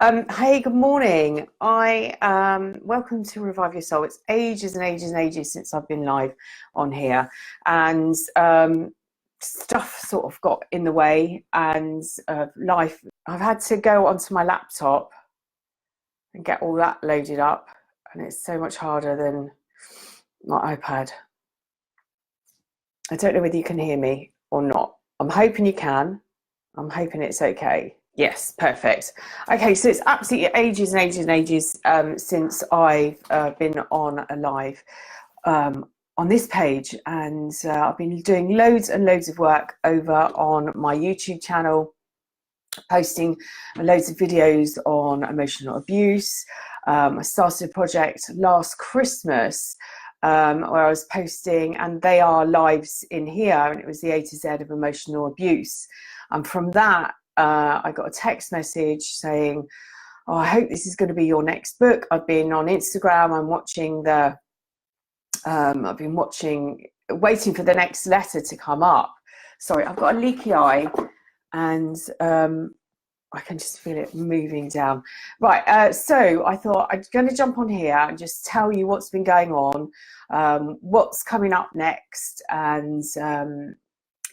Hey, good morning. I welcome to Revive Your Soul. It's ages and ages and ages since I've been live on here, and stuff sort of got in the way, and life. I've had to go onto my laptop and get all that loaded up, and it's so much harder than my iPad. I don't know whether you can hear me or not. I'm hoping you can. I'm hoping it's okay. Yes, perfect. Okay, so it's absolutely ages and ages and ages since I've been on a live on this page, and I've been doing loads and loads of work over on my YouTube channel, posting loads of videos on emotional abuse. I started a project last Christmas where I was posting, and they are lives in here, and it was the A to Z of emotional abuse. And from that, I got a text message saying, "Oh, I hope this is going to be your next book." I've been on Instagram. I'm watching the. I've been waiting for the next letter to come up. Sorry, I've got a leaky eye, and I can just feel it moving down. Right, so I thought I'm going to jump on here and just tell you what's been going on, what's coming up next, and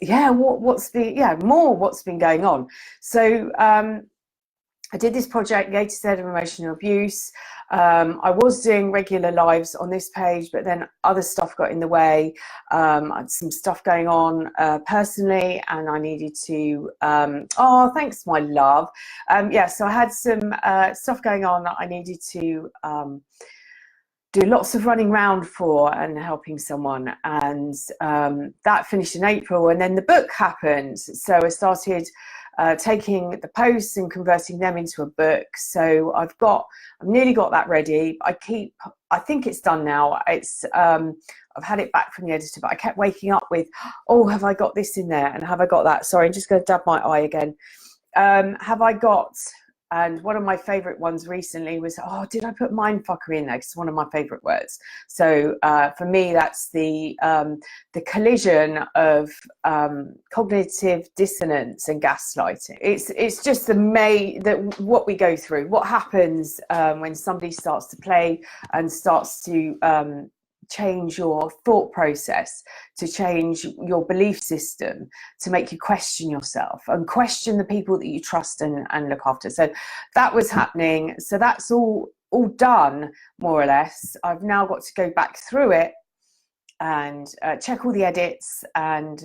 what's been going on. So I did this project, the A to Z of emotional abuse. I was doing regular lives on this page, but then other stuff got in the way. I had some stuff going on personally, and I needed to, oh, thanks, my love. So I had some stuff going on that I needed to do lots of running around for and helping someone, and that finished in April, and then the book happened. So I started taking the posts and converting them into a book. So I've nearly got that ready. I think it's done now. It's I've had it back from the editor, but I kept waking up with, oh, have I got this in there, and have I got that? Sorry, I'm just going to dab my eye again. Have I got? And one of my favorite ones recently was, oh, did I put mindfucker in there? It's one of my favorite words. So for me, that's the collision of cognitive dissonance and gaslighting. It's just what we go through, what happens when somebody starts to play and starts to change your thought process, to change your belief system, to make you question yourself and question the people that you trust and look after. So that was happening. So that's all done, more or less. I've now got to go back through it and check all the edits and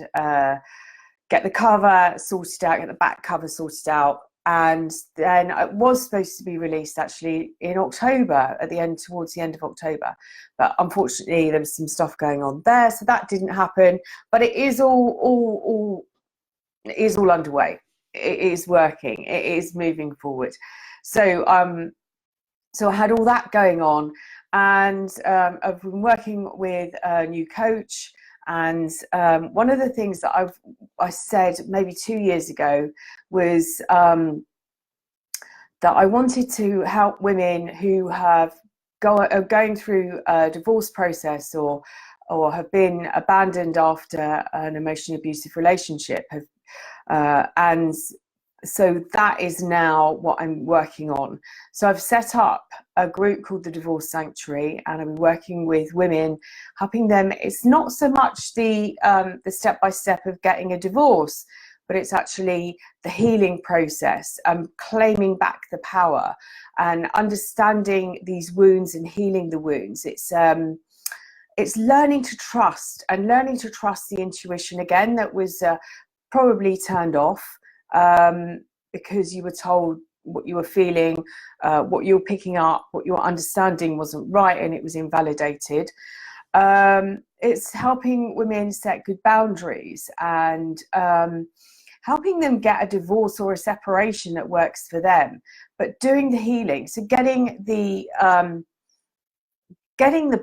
get the cover sorted out, get the back cover sorted out. And then it was supposed to be released actually in October, towards the end of October, but unfortunately there was some stuff going on there, so that didn't happen. But it is all underway. It is working. It is moving forward. So so I had all that going on, and I've been working with a new coach. And one of the things that I said maybe 2 years ago was that I wanted to help women who are going through a divorce process or have been abandoned after an emotionally abusive relationship. And so that is now what I'm working on. So I've set up a group called the Divorce Sanctuary, and I'm working with women, helping them. It's not so much the step-by-step of getting a divorce, but it's actually the healing process, claiming back the power and understanding these wounds and healing the wounds. It's learning to trust the intuition again that was probably turned off because you were told what you were feeling, what you were picking up, what you were understanding wasn't right, and it was invalidated. It's helping women set good boundaries and helping them get a divorce or a separation that works for them, but doing the healing. So getting the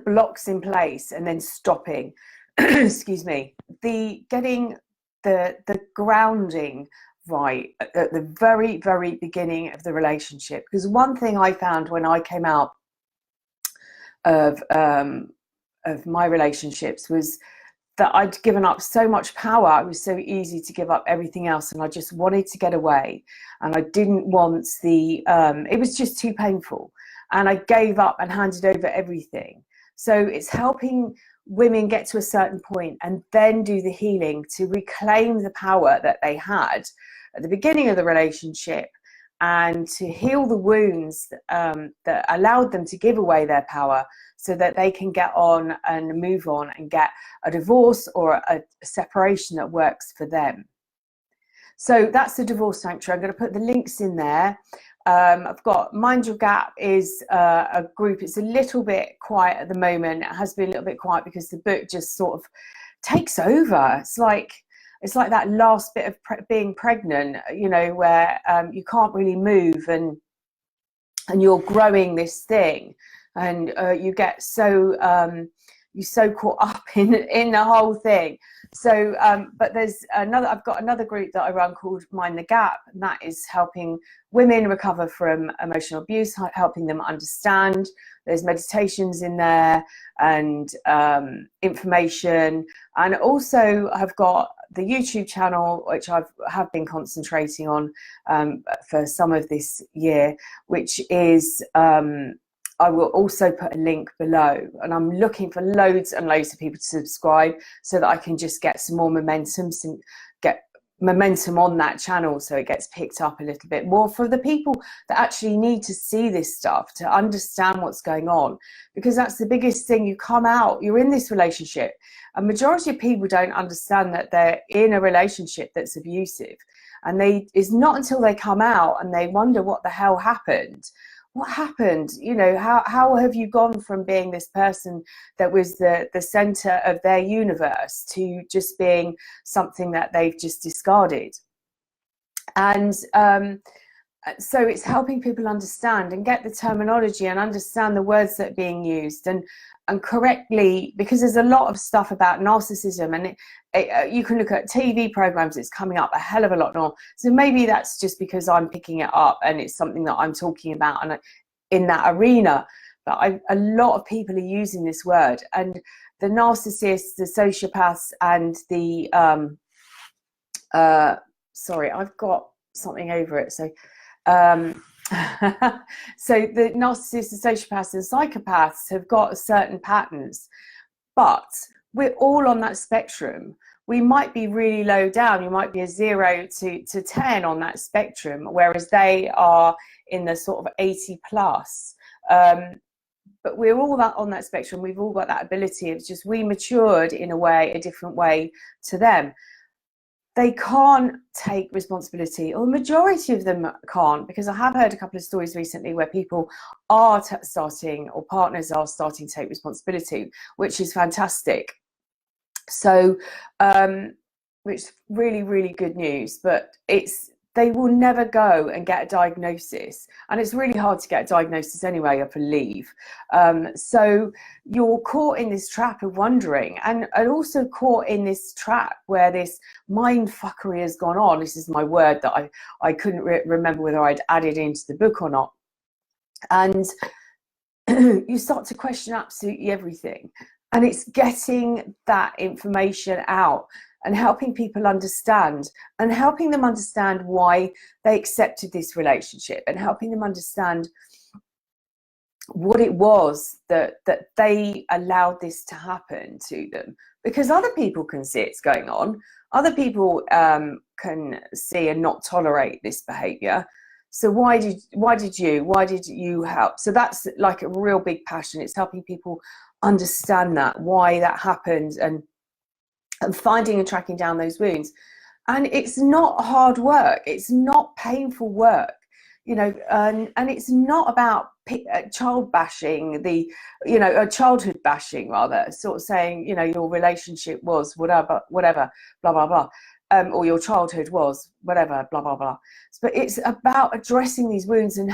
blocks in place and then stopping, excuse me, getting the grounding right at the very, very beginning of the relationship. Because one thing I found when I came out of my relationships was that I'd given up so much power. It was so easy to give up everything else, and I just wanted to get away, and I didn't want the it was just too painful, and I gave up and handed over everything. So it's helping women get to a certain point and then do the healing to reclaim the power that they had at the beginning of the relationship, and to heal the wounds that allowed them to give away their power, so that they can get on and move on and get a divorce or a separation that works for them. So that's the Divorce Sanctuary. I'm going to put the links in there. I've got Mind Your Gap is a group. It's a little bit quiet at the moment. It has been a little bit quiet because the book just sort of takes over. It's like that last bit of being pregnant, you know, where you can't really move, and you're growing this thing, and you get so you're so caught up in the whole thing. So but there's another, I've got another group that I run called Mind the Gap, and that is helping women recover from emotional abuse, helping them understand. There's meditations in there, and information, and also I've got the YouTube channel, which have been concentrating on for some of this year, which is I will also put a link below, and I'm looking for loads and loads of people to subscribe so that I can just get some more momentum, get momentum on that channel, so it gets picked up a little bit more for the people that actually need to see this stuff, to understand what's going on, because that's the biggest thing. You come out, you're in this relationship. A majority of people don't understand that they're in a relationship that's abusive, and it's not until they come out and they wonder what the hell happened. What happened? You know, how have you gone from being this person that was the center of their universe to just being something that they've just discarded? And so it's helping people understand and get the terminology and understand the words that are being used, and correctly, because there's a lot of stuff about narcissism, and you can look at TV programs, it's coming up a hell of a lot more. So maybe that's just because I'm picking it up and it's something that I'm talking about and in that arena. But a lot of people are using this word, and the narcissists, the sociopaths, and the sorry, I've got something over it. So so the narcissists, the sociopaths, and psychopaths have got certain patterns, but we're all on that spectrum. We might be really low down. You might be a 0 to 10 on that spectrum, whereas they are in the sort of 80 plus. But we're all on that spectrum. We've all got that ability. It's just we matured in a different way to them. They can't take responsibility, or the majority of them can't, because I have heard a couple of stories recently where people are starting, or partners are starting to take responsibility, which is fantastic. So which is really, really good news. But they will never go and get a diagnosis, and it's really hard to get a diagnosis anyway, I believe. So you're caught in this trap of wondering, and also caught in this trap where this mind fuckery has gone on. This is my word that I couldn't remember whether I'd added into the book or not. And you start to question absolutely everything, and it's getting that information out and helping people understand, and helping them understand why they accepted this relationship, and helping them understand what it was that they allowed this to happen to them. Because other people can see it's going on. Other people can see and not tolerate this behavior. So why did you help? So that's like a real big passion. It's helping people understand why that happened, and finding and tracking down those wounds. And it's not hard work. It's not painful work, you know, and it's not about child bashing, childhood bashing, rather, sort of saying, you know, your relationship was whatever, blah, blah, blah. Or your childhood was whatever, blah, blah, blah. But it's about addressing these wounds and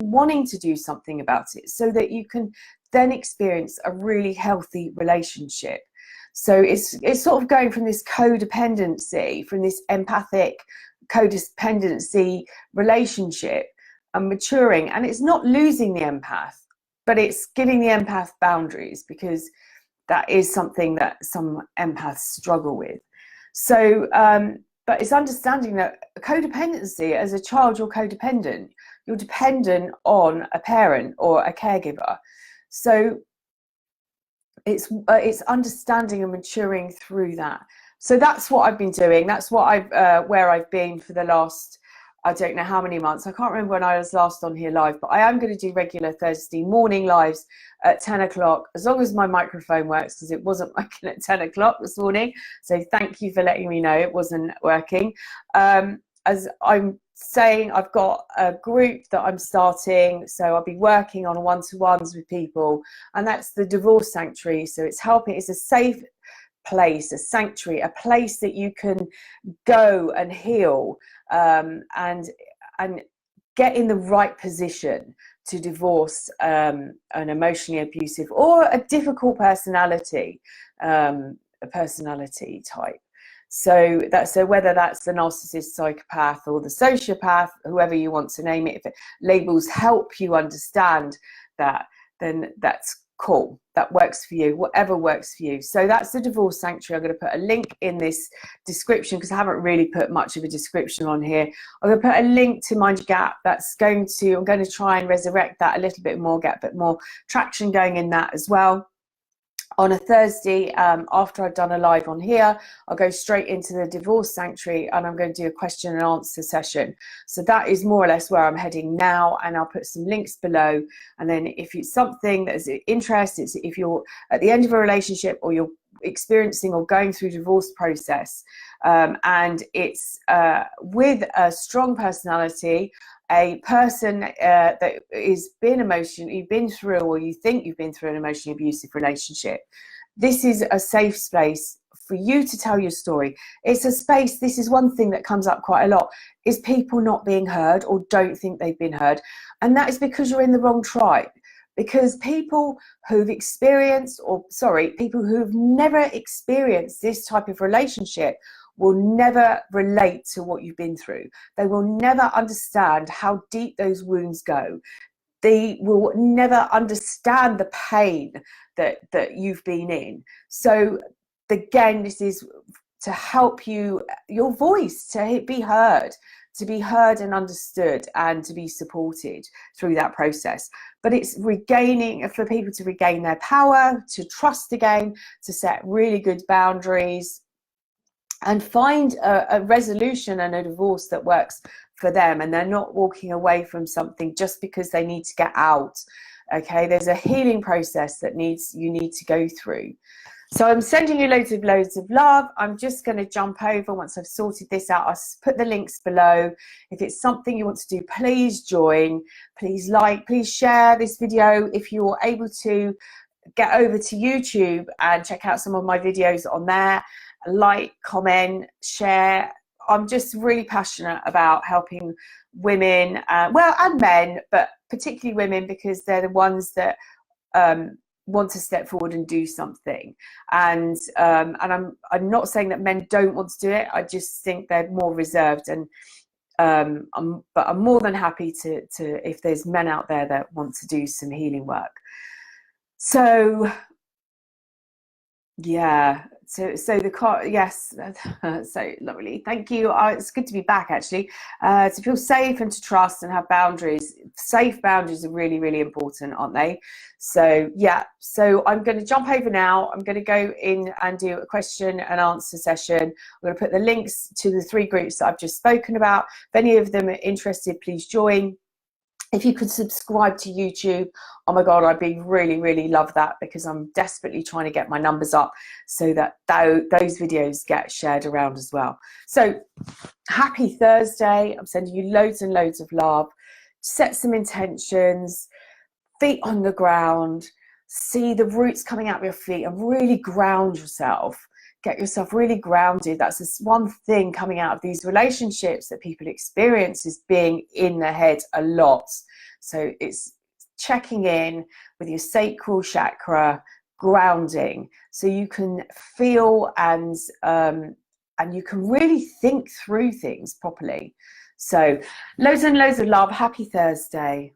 wanting to do something about it, so that you can then experience a really healthy relationship. So it's sort of going from this codependency, from this empathic codependency relationship, and maturing. And it's not losing the empath, but it's giving the empath boundaries, because that is something that some empaths struggle with. So, but it's understanding that codependency, as a child, you're codependent. You're dependent on a parent or a caregiver. So it's understanding and maturing through that. So that's what I've been doing. That's what where I've been for the last, I don't know how many months. I can't remember when I was last on here live, but I am going to do regular Thursday morning lives at 10 o'clock, as long as my microphone works, because it wasn't working at 10 o'clock this morning. So thank you for letting me know it wasn't working. As I'm saying, I've got a group that I'm starting, so I'll be working on one-to-ones with people, and that's the Divorce Sanctuary. So it's helping, it's a safe place, a sanctuary, a place that you can go and heal, and get in the right position to divorce an emotionally abusive or a difficult personality, a personality type. So whether that's the narcissist, psychopath, or the sociopath, whoever you want to name it, if labels help you understand that, then that's cool. That works for you, whatever works for you. So that's the Divorce Sanctuary. I'm going to put a link in this description, because I haven't really put much of a description on here. I'm going to put a link to Mind Your Gap. I'm going to try and resurrect that a little bit more, get a bit more traction going in that as well. On a Thursday, after I've done a live on here, I'll go straight into the Divorce Sanctuary, and I'm going to do a question and answer session. So that is more or less where I'm heading now, and I'll put some links below. And then if it's something that is of interest, if you're at the end of a relationship, or you're experiencing or going through divorce process, and it's with a strong personality, a person that is you've been through, or you think you've been through an emotionally abusive relationship, this is a safe space for you to tell your story. It's a space, this is one thing that comes up quite a lot, is people not being heard or don't think they've been heard. And that is because you're in the wrong tribe. Because people who've experienced, people who've never experienced this type of relationship will never relate to what you've been through. They will never understand how deep those wounds go. They will never understand the pain that you've been in. So again, this is to help you, your voice to be heard and understood, and to be supported through that process. But it's for people to regain their power, to trust again, to set really good boundaries, and find a resolution and a divorce that works for them, and they're not walking away from something just because they need to get out. Okay, there's a healing process that you need to go through. So I'm sending you loads of love. I'm just going to jump over, once I've sorted this out, I'll put the links below. If it's something you want to do, please join, please like, please share this video. If you're able to, get over to YouTube and check out some of my videos on there. Like, comment, share. I'm just really passionate about helping women, and men, but particularly women, because they're the ones that want to step forward and do something. And I'm not saying that men don't want to do it. I just think they're more reserved, and but I'm more than happy to if there's men out there that want to do some healing work. So yeah, so the car, yes, so lovely, thank you. It's good to be back, actually, to feel safe and to trust and have boundaries. Safe boundaries are really, really important, aren't they? So yeah, so I'm going to jump over now. I'm going to go in and do a question and answer session. I'm going to put the links to the 3 groups that I've just spoken about. If any of them are interested, please join. If you could subscribe to YouTube, oh my God, I'd be really, really love that, because I'm desperately trying to get my numbers up so that those videos get shared around as well. So happy Thursday. I'm sending you loads and loads of love. Set some intentions, feet on the ground, see the roots coming out of your feet, and really ground yourself. Get yourself really grounded. That's this one thing coming out of these relationships that people experience, is being in their head a lot. So it's checking in with your sacral chakra, grounding, so you can feel and you can really think through things properly. So loads and loads of love. Happy Thursday.